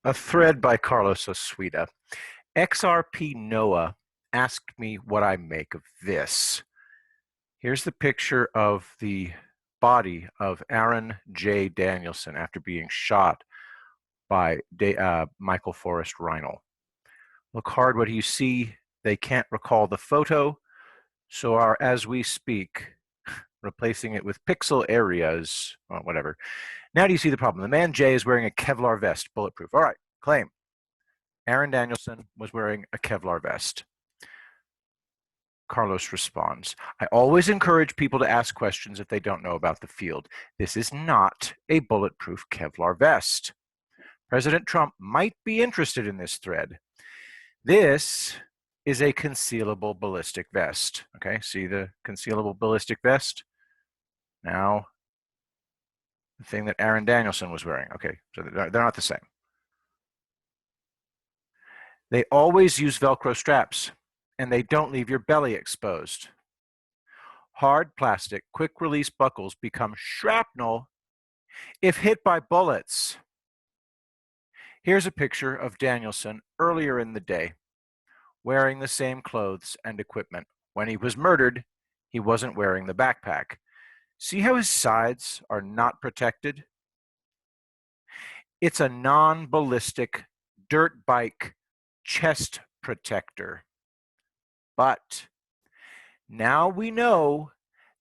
A thread by Carlos Osuita. XRP Noah asked me what I make of this. Here's the picture of the body of Aaron J. Danielson after being shot by Michael Forrest Reinl. Look hard what you see. They can't recall the photo, so are, as we speak, replacing it with pixel areas, well, whatever. Now do you see the problem? The man J is wearing a Kevlar vest, bulletproof. All right, claim. Aaron Danielson was wearing a Kevlar vest. Carlos responds, I always encourage people to ask questions if they don't know about the field. This is not a bulletproof Kevlar vest. President Trump might be interested in this thread. This is a concealable ballistic vest. Okay, see the concealable ballistic vest? Now, the thing that Aaron Danielson was wearing. Okay, so they're not the same. They always use Velcro straps, and they don't leave your belly exposed. Hard plastic, quick-release buckles become shrapnel if hit by bullets. Here's a picture of Danielson earlier in the day, wearing the same clothes and equipment. When he was murdered, he wasn't wearing the backpack. See how his sides are not protected? It's a non-ballistic dirt bike chest protector. But now we know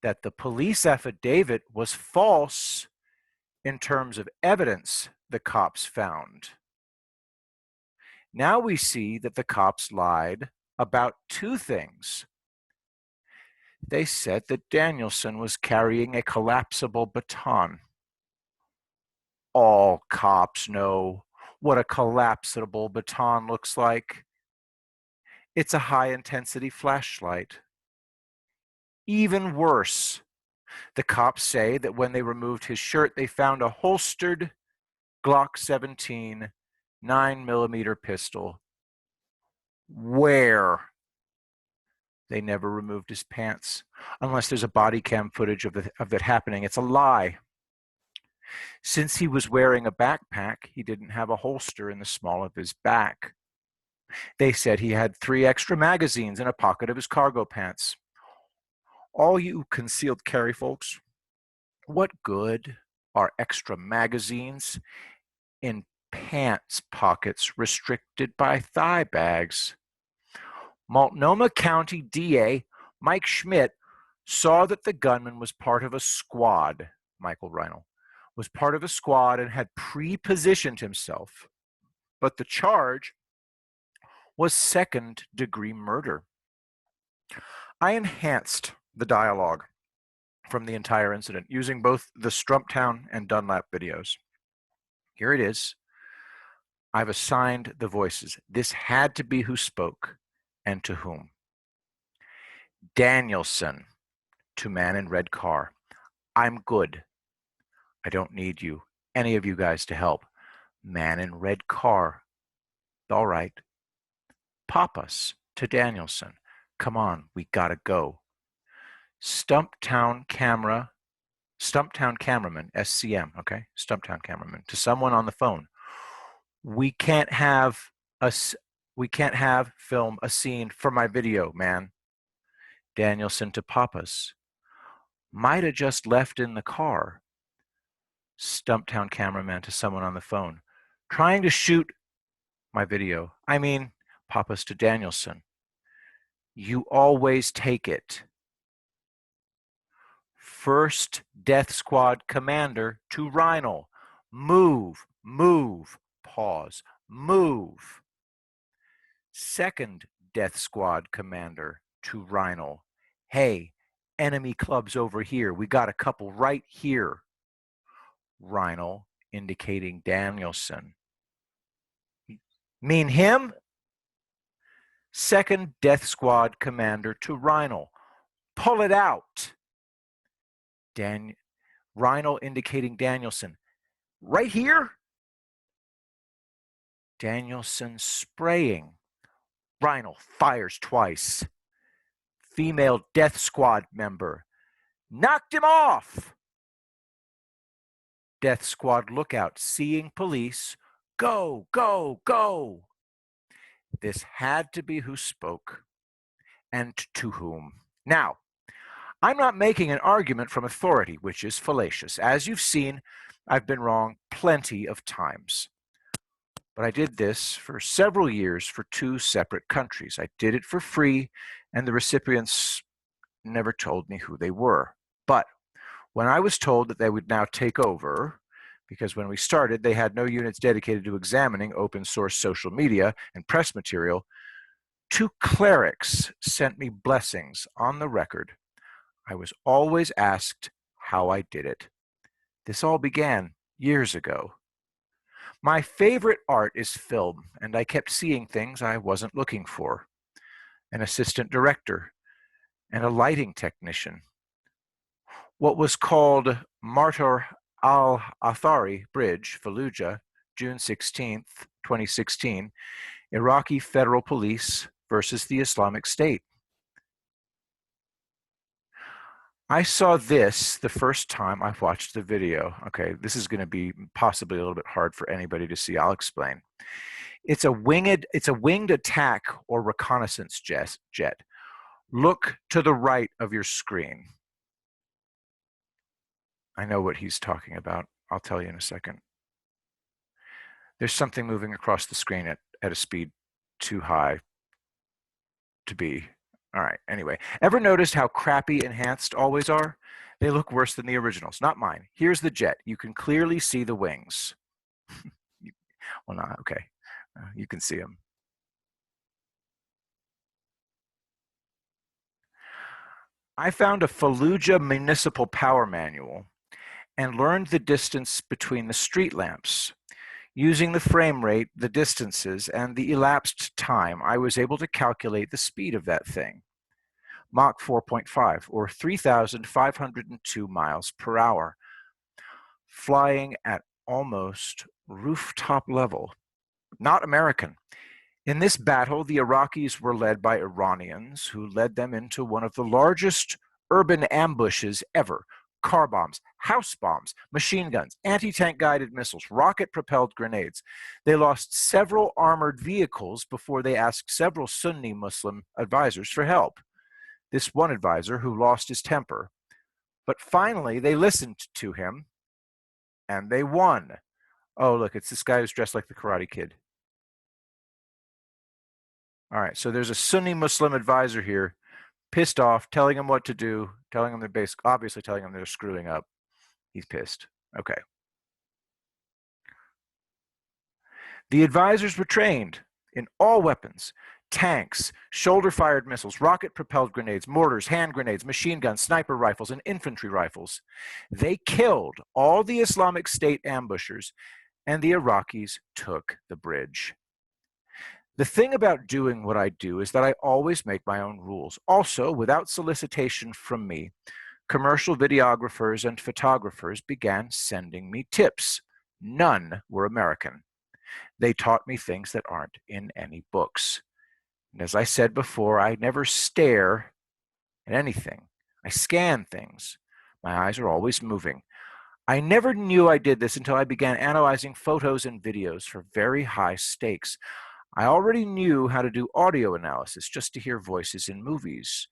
that the police affidavit was false in terms of evidence the cops found. Now we see that the cops lied about two things. They said that Danielson was carrying a collapsible baton. All cops know what a collapsible baton looks like. It's a high-intensity flashlight. Even worse, the cops say that when they removed his shirt, they found a holstered Glock 17 9mm pistol. Where? They never removed his pants, unless there's a body cam footage of it happening. It's a lie. Since he was wearing a backpack, he didn't have a holster in the small of his back. They said he had 3 extra magazines in a pocket of his cargo pants. All you concealed carry folks, what good are extra magazines in pants pockets restricted by thigh bags? Multnomah County DA Mike Schmidt saw that the gunman was part of a squad, Michael Reinl, was part of a squad and had pre-positioned himself. But the charge was second-degree murder. I enhanced the dialogue from the entire incident using both the Stumptown and Dunlap videos. Here it is. I've assigned the voices. This had to be who spoke and to whom. Danielson to man in red car. I'm good. I don't need you, any of you guys, to help. Man in red car. All right. Papas to Danielson. Come on, we gotta go. Stumptown cameraman, SCM, okay? Stumptown cameraman, to someone on the phone. We can't have film a scene for my video, man. Danielson to Papas. Might have just left in the car. Stumptown cameraman to someone on the phone. Trying to shoot my video. I mean, Papas to Danielson. You always take it. First Death Squad commander to Reinl. Move, move, pause, move. Second Death Squad commander to Reinl. Hey, enemy clubs over here. We got a couple right here. Reinl indicating Danielson. Mean him? Second Death Squad commander to Reinl. Pull it out. Reinl indicating Danielson. Right here? Danielson spraying. Reinl fires twice. Female Death Squad member. Knocked him off. Death Squad lookout seeing police Go, go, go. This had to be who spoke, and to whom. Now, I'm not making an argument from authority, which is fallacious. As you've seen, I've been wrong plenty of times. But I did this for several years for 2 separate countries. I did it for free, and the recipients never told me who they were. But when I was told that they would now take over, because when we started, they had no units dedicated to examining open source social media and press material, 2 clerics sent me blessings on the record. I was always asked how I did it. This all began years ago. My favorite art is film, and I kept seeing things I wasn't looking for. An assistant director and a lighting technician. What was called Martyr al-Athari Bridge, Fallujah, June 16th, 2016, Iraqi Federal Police versus the Islamic State. I saw this the first time I watched the video. Okay, this is going to be possibly a little bit hard for anybody to see. I'll explain. It's a winged attack or reconnaissance jet. Look to the right of your screen. I know what he's talking about. I'll tell you in a second. There's something moving across the screen at a speed too high to be. All right, anyway. Ever noticed how crappy enhanced always are? They look worse than the originals, not mine. Here's the jet. You can clearly see the wings. Well, not, okay. You can see them. I found a Fallujah municipal power manual and learned the distance between the street lamps. Using the frame rate, the distances, and the elapsed time, I was able to calculate the speed of that thing. Mach 4.5, or 3,502 miles per hour, flying at almost rooftop level. Not American. In this battle, the Iraqis were led by Iranians, who led them into one of the largest urban ambushes ever. Car bombs, house bombs, machine guns, anti-tank guided missiles, rocket-propelled grenades. They lost several armored vehicles before they asked several Sunni Muslim advisors for help. This one advisor who lost his temper. But finally, they listened to him, and they won. Oh, look, it's this guy who's dressed like the Karate Kid. All right, so there's a Sunni Muslim advisor here, pissed off, telling him what to do, telling him they're obviously telling him they're screwing up. He's pissed. Okay. The advisors were trained in all weapons: tanks, shoulder-fired missiles, rocket-propelled grenades, mortars, hand grenades, machine guns, sniper rifles, and infantry rifles. They killed all the Islamic State ambushers, and the Iraqis took the bridge. The thing about doing what I do is that I always make my own rules. Also, without solicitation from me, commercial videographers and photographers began sending me tips. None were American. They taught me things that aren't in any books. And as I said before, I never stare at anything. I scan things. My eyes are always moving. I never knew I did this until I began analyzing photos and videos for very high stakes. I already knew how to do audio analysis just to hear voices in movies.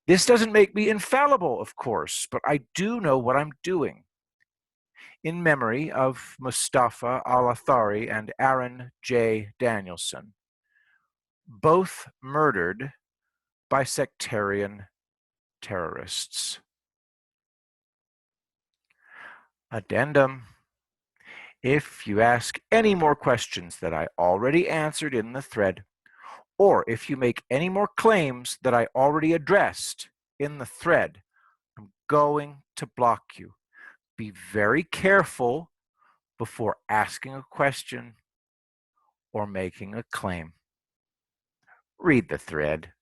This doesn't make me infallible, of course, but I do know what I'm doing. In memory of Mustafa al-Athari and Aaron J. Danielson, both murdered by sectarian terrorists. Addendum. If you ask any more questions that I already answered in the thread, or if you make any more claims that I already addressed in the thread, I'm going to block you. Be very careful before asking a question or making a claim. Read the thread.